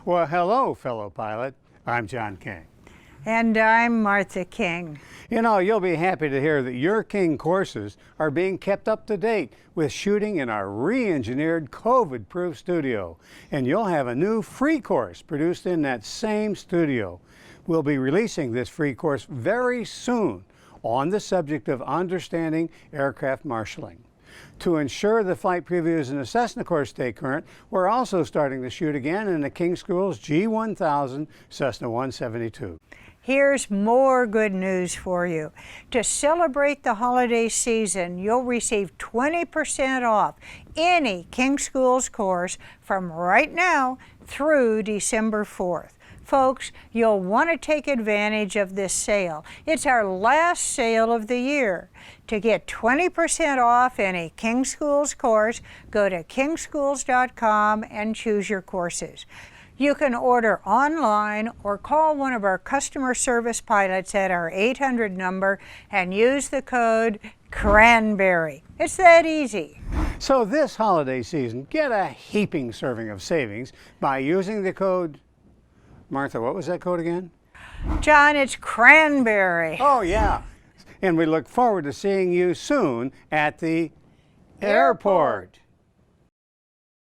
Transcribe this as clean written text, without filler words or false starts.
Well, hello, fellow pilot. I'm John King. And I'm Martha King. You know, you'll be happy to hear that your King courses are being kept up to date with shooting in our re-engineered COVID-proof studio. And you'll have a new free course produced in that same studio. We'll be releasing this free course very soon on the subject of understanding aircraft marshaling. To ensure the flight previews in the Cessna course stay current, we're also starting to shoot again in the King School's G1000 Cessna 172. Here's more good news for you. To celebrate the holiday season, you'll receive 20% off any King Schools course from right now through December 4th. Folks, you'll want to take advantage of this sale. It's our last sale of the year. To get 20% off any King Schools course, go to kingschools.com and choose your courses. You can order online or call one of our customer service pilots at our 800 number and use the code CRANBERRY. It's that easy. So this holiday season, get a heaping serving of savings by using the code, Martha, what was that code again? John, it's CRANBERRY. Oh, yeah. And we look forward to seeing you soon at the airport.